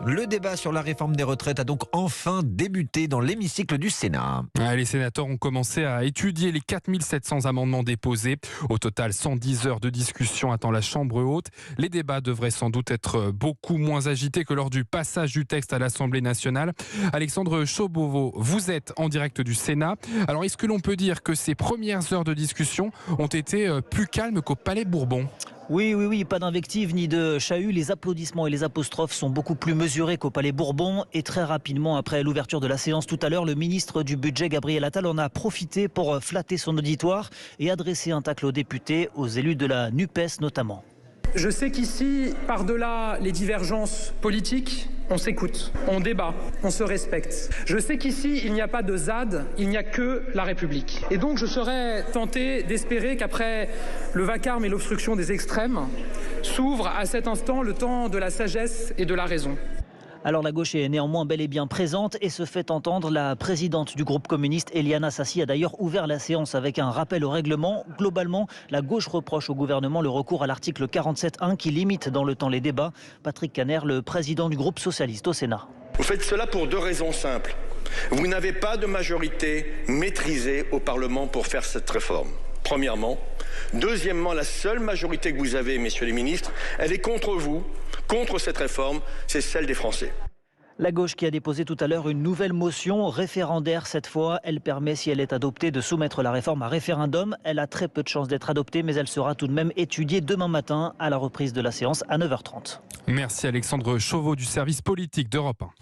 Le débat sur la réforme des retraites a donc enfin débuté dans l'hémicycle du Sénat. Les sénateurs ont commencé à étudier les 4700 amendements déposés. Au total, 110 heures de discussion attend la Chambre haute. Les débats devraient sans doute être beaucoup moins agités que lors du passage du texte à l'Assemblée nationale. Alexandre Chaubovo, vous êtes en direct du Sénat. Alors, est-ce que l'on peut dire que ces premières heures de discussion ont été plus calmes qu'au Palais Bourbon ? Oui, pas d'invective ni de chahut. Les applaudissements et les apostrophes sont beaucoup plus mesurés qu'au Palais Bourbon. Et très rapidement, après l'ouverture de la séance tout à l'heure, le ministre du Budget, Gabriel Attal, en a profité pour flatter son auditoire et adresser un tacle aux députés, aux élus de la NUPES notamment. Je sais qu'ici, par-delà les divergences politiques, on s'écoute, on débat, on se respecte. Je sais qu'ici, il n'y a pas de ZAD, il n'y a que la République. Et donc je serais tenté d'espérer qu'après le vacarme et l'obstruction des extrêmes, s'ouvre à cet instant le temps de la sagesse et de la raison. Alors la gauche est néanmoins bel et bien présente et se fait entendre. La présidente du groupe communiste, Éliana Assassi, a d'ailleurs ouvert la séance avec un rappel au règlement. Globalement, la gauche reproche au gouvernement le recours à l'article 47.1 qui limite dans le temps les débats. Patrick Kanner, le président du groupe socialiste au Sénat. Vous faites cela pour deux raisons simples. Vous n'avez pas de majorité maîtrisée au Parlement pour faire cette réforme. Premièrement. Deuxièmement, la seule majorité que vous avez, messieurs les ministres, elle est contre vous, contre cette réforme, c'est celle des Français. La gauche qui a déposé tout à l'heure une nouvelle motion référendaire cette fois. Elle permet, si elle est adoptée, de soumettre la réforme à référendum. Elle a très peu de chances d'être adoptée, mais elle sera tout de même étudiée demain matin à la reprise de la séance à 9h30. Merci Alexandre Chauveau du service politique d'Europe 1.